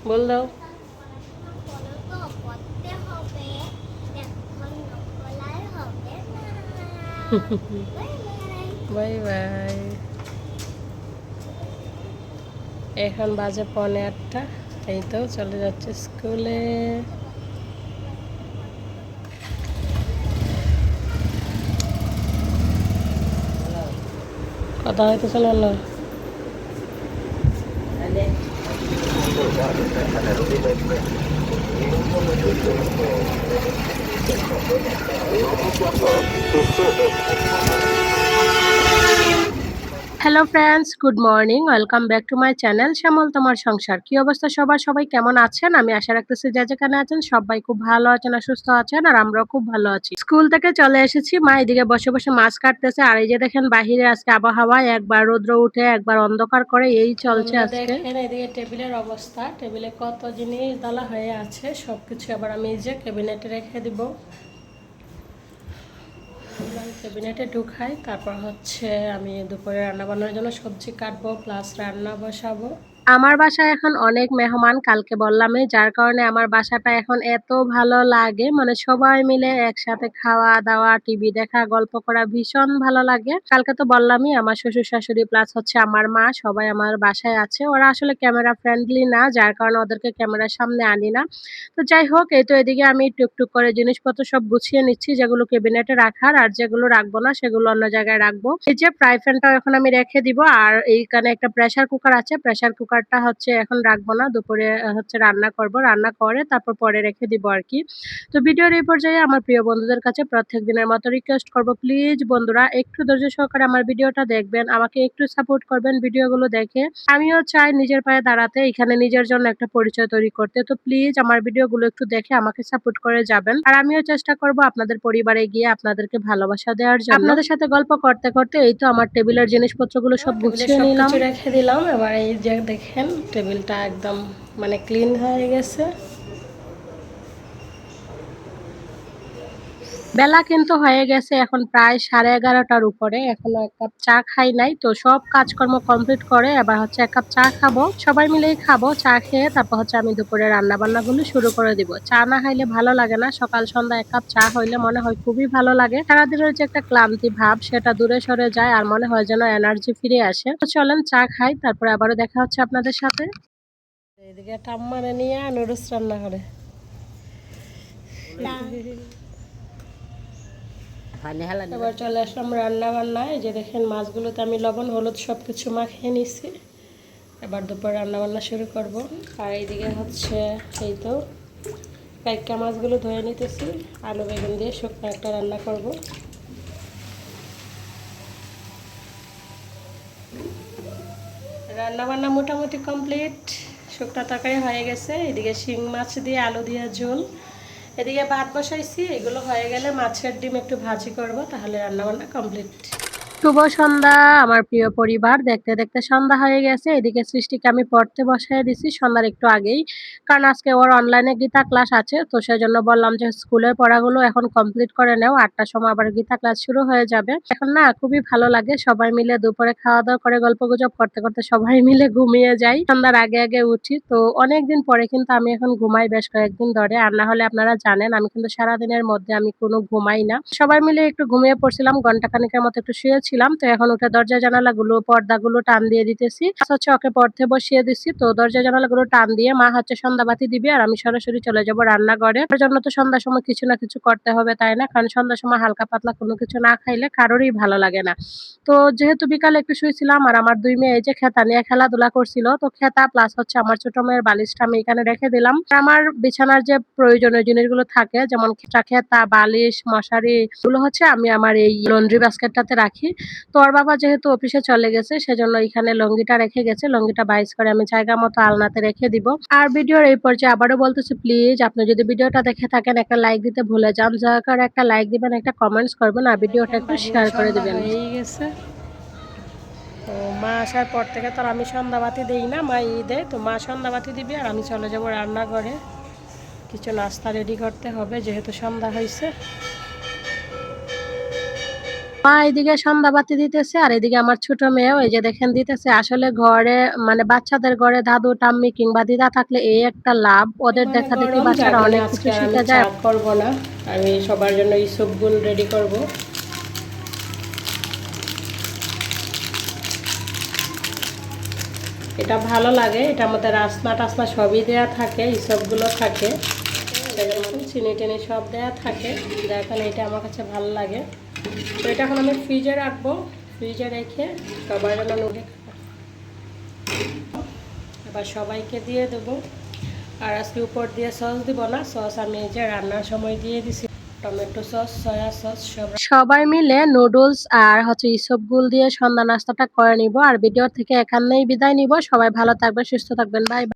বল দাও। Bye bye. এখন বাজে 7:45। এই তো চলে যাচ্ছে স্কুলে। কথা হইতেছে না। Hello friends, good morning, welcome back to my channel Shyamal তোমার সংসার। কি অবস্থা সবার? সবাই কেমন আছেন? আমি আশা রাখতেছি যে যেখানে আছেন সবাই খুব ভালো আছেন আর সুস্থ আছেন, আর আমরাও খুব ভালো আছি। স্কুল থেকে চলে এসেছি, মা এদিকে বসে বসে মাছ কাটতেছে, আর এই যে দেখেন বাহিরে আজকে আবহাওয়া একবার রৌদ্র উঠে একবার অন্ধকার করে, এই চলছে আজকে। দেখেন এদিকে টেবিলের অবস্থা, টেবিলে কত জিনিস ডালা হয়ে আছে, সবকিছু আবার আমি এই যে ক্যাবিনেটে রেখে দিব। ক্যাবিনেটে ঢুকাই, তারপর হচ্ছে আমি দুপুরে রান্না বান্নার জন্য সবজি কাটবো প্লাস রান্না বসাবো। আমার বাসায় এখন অনেক মেহমান, কালকে বললামই, যার কারণে আমার বাসাটা এখন এত ভালো লাগে, মানে সবাই মিলে একসাথে খাওয়া দাওয়া, টিভি দেখা, গল্প করা ভীষণ ভালো লাগে। কালকে তো বললামই আমার শ্বশুর শাশুড়ি প্লাস হচ্ছে আমার মা সবাই আমার বাসায় আছে। ওরা আসলে ক্যামেরা ফ্রেন্ডলি না, যার কারণে ওদেরকে ক্যামেরার সামনে আনি না। তো যাই হোক, এই তো এদিকে আমি টুকটুক করে জিনিসপত্র সব গুছিয়ে নিচ্ছি, যেগুলো ক্যাবিনেটে রাখার, আর যেগুলো রাখবো না সেগুলো অন্য জায়গায় রাখবো। এই যে ফ্রাই প্যানটাও এখন আমি রেখে দিব, আর এইখানে একটা প্রেসার কুকার আছে, প্রেসার কুকারটা হচ্ছে এখন রাখবো না, দুপুরে হচ্ছে রান্না করব, রান্না করে তারপর পরে রেখে দিব আর কি। তো ভিডিওর এই পর্যায়ে আমার প্রিয় বন্ধুদের কাছে প্রত্যেক দিনের মতো রিকোয়েস্ট করব, প্লিজ বন্ধুরা একটু ধৈর্য সহকারে আমার ভিডিওটা দেখবেন, আমাকে একটু সাপোর্ট করবেন ভিডিওগুলো দেখে। আমিও চাই নিজের পায়ে দাঁড়াতে, এখানে নিজের জন্য একটা পরিচয় তৈরি করতে। তো প্লিজ আমার ভিডিওগুলো একটু দেখে আমাকে সাপোর্ট করে যাবেন, আর আমিও চেষ্টা করব আপনাদের পরিবারে গিয়ে আপনাদেরকে ভালোবাসা দেওয়ার জন্য। আপনাদের সাথে গল্প করতে করতে এই তো আমার টেবিলের জিনিসপত্রগুলো সব গুছিয়ে নিলাম, রেখে দিলাম। এবার এই যে দেখেন টেবিলটা একদম মানে ক্লিন হয়ে গেছে। বেলা কিন্তু হয়ে গেছে এখন প্রায় 11:30টার উপরে, এখনো এক কাপ চা খাই নাই। তো সব কাজকর্ম কমপ্লিট করে এবার হচ্ছে এক কাপ চা খাবো, সবাই মিলেই খাবো। চা খেয়ে তারপর হচ্ছে আমি দুপুরে রান্না বান্নাগুলো শুরু করে দিব। চা না খাইলে ভালো লাগে না, সকাল সন্ধ্যা এক কাপ চা হইলে মনে হয় খুবই ভালো লাগে, সারাদিনের যে একটা ক্লান্তি ভাব সেটা দূরে সরে যায়, আর মনে হয় যেন এনার্জি ফিরে আসে। তো চলেন চা খাই, তারপরে আবারও দেখা হচ্ছে আপনাদের সাথে। এদিকে ঠাম্মারে নিয়ে নুডলস রান্না করে এবার চলে আসলাম রান্না বান্নায়। যে দেখেন মাছগুলোতে আমি লবণ হলুদ সব কিছু মাখিয়ে নিছি, এবার দুপুর রান্না বান্না শুরু করব। আর এইদিকে হচ্ছে এই তো কাইকা মাছগুলো ধুয়ে নিতেছি, আলু বেগুন দিয়ে শুকনো একটা রান্না করব। রান্না বান্না মোটামুটি কমপ্লিট, শুকনো তরকারি হয়ে গেছে। এদিকে শিং মাছ দিয়ে আলু দিয়ে ঝোল, এদিকে ভাত বসাইছি, এগুলো হয়ে গেলে মাছের ডিম একটু ভাজি করব, তাহলে রান্নাবান্না কমপ্লিট। শুভ সন্ধ্যা আমার প্রিয় পরিবার, দেখতে দেখতে সন্ধ্যা হয়ে গেছে। এদিকে সৃষ্টিকে আমি পড়তে বসায় দিছি সন্ধ্যার একটু আগেই, কারণ আজকে ওর অনলাইনে গীতা ক্লাস আছে। তো সেজন্য বললাম যে স্কুলের পড়াগুলো এখন কমপ্লিট করে নেও, 8টার সময় আবার গীতা ক্লাস শুরু হয়ে যাবে। এখন না খুবই ভালো লাগে, সবাই মিলে দুপুরে খাওয়া দাওয়া করে গল্প গুজব করতে করতে সবাই মিলে ঘুমিয়ে যাই, সন্ধ্যার আগে আগে উঠি। তো অনেকদিন পরে কিন্তু আমি এখন ঘুমাই বেশ কয়েকদিন ধরে, আর না হলে আপনারা জানেন আমি কিন্তু সারাদিনের মধ্যে আমি কোনো ঘুমাই না। সবাই মিলে একটু ঘুমিয়ে পড়ছিলাম, ঘন্টা খানেকের মতো একটু শুয়েছিলাম। তো এখন উঠে দরজা জানালাগুলো পর্দাগুলো টান দিয়ে দিতেছি, হচ্ছে ওকে পড়তে বসিয়ে দিচ্ছি। তো দরজা জানালাগুলো টান দিয়ে মা হচ্ছে সন্ধ্যাবাতি দিবে, আর আমি সরাসরি চলে যাব রান্নাঘরে। তার জন্য তো সন্ধ্যার সময় কিছু না কিছু করতে হবে, তাই না? কারণ সন্ধ্যার সময় হালকা পাতলা কোনো কিছু না খাইলে কারোরই ভালো লাগে না। তো যেহেতু বিকালে একটু শুয়েছিলাম, আর আমার 2 মেয়ে এই যে খেতা নিয়ে খেলাধুলা করছিল, তো খেতা প্লাস হচ্ছে আমার ছোট মেয়ের বালিশটা আমি এখানে রেখে দিলাম। আমার বিছানার যে প্রয়োজনীয় জিনিসগুলো থাকে, যেমন খেতা, বালিশ, মশারি, এগুলো হচ্ছে আমি আমার এই লন্ড্রি বাস্কেটটাতে রাখি। তো ওর বাবা যেহেতু অফিসে চলে গেছে সেজন্য এখানে লুঙ্গিটা রেখে গেছে, লুঙ্গিটা বাইস করে আমি জায়গা মতো আলনাতে রেখে দিব। আর ভিডিওর এই পর্যায়ে আবারও বলতেছি, প্লিজ আপনি যদি ভিডিওটা দেখে থাকেন একটা লাইক দিতে ভুলে যান, দয়া করে একটা লাইক দিবেন, একটা কমেন্টস করবেন, আর ভিডিওটা একটু শেয়ার করে দিবেন। হয়ে গেছে, তো মা আসার পর থেকে তো আমি সন্ধ্যাবাতি দিই না, মা দেয়। তো মা সন্ধ্যাবাতি দিবে আর আমি চলে যাব রান্নাঘরে, কিছু নাস্তা রেডি করতে হবে যেহেতু সন্ধ্যা হয়েছে। মা এদিকে সন্ধ্যাবাতি দিতেছে আর এদিকে আমার ছোট মেয়েও এই যে দেখেন দিতেছে। আসলে ঘরে মানে বাচ্চাদের ঘরে দাদু টাম্মি কিংবা দিদা থাকলে এই একটা লাভ, ওদের মানে দেখা দেখি গরম, যার বাচ্চারা কারণে অনেক কিছু আজকে আর আমি শিখে চা যায়। করব না, আমি সবার জন্য এই স্যুপগুলো রেডি করব। এটা ভালো লাগে, এটার মধ্যে রাসনা টাসনা সবই দেওয়া থাকে, এই সবগুলো থাকে, যেমন চিনি টিনি সব দেওয়া থাকে, যার কারণে এটা আমার কাছে ভালো লাগে। তো এটা এখন আমি ফ্রিজে রাখবো, ফ্রিজে রেখে সবার জন্য নুডে এবার সবাইকে দিয়ে দেবো। আর আজকে উপর দিয়ে সস দিব না, সস আমি এই যে রান্নার সময় দিয়ে দিছি, টমেটো সস, সয়া সস সব। সবাই মিলে নুডলস আর হচ্ছে ইসবগুল দিয়ে সন্ধ্যা নাস্তাটা করে নিব। আর ভিডিও থেকে এখানেই বিদায় নিব। সবাই ভালো থাকবেন, সুস্থ থাকবেন, বাই।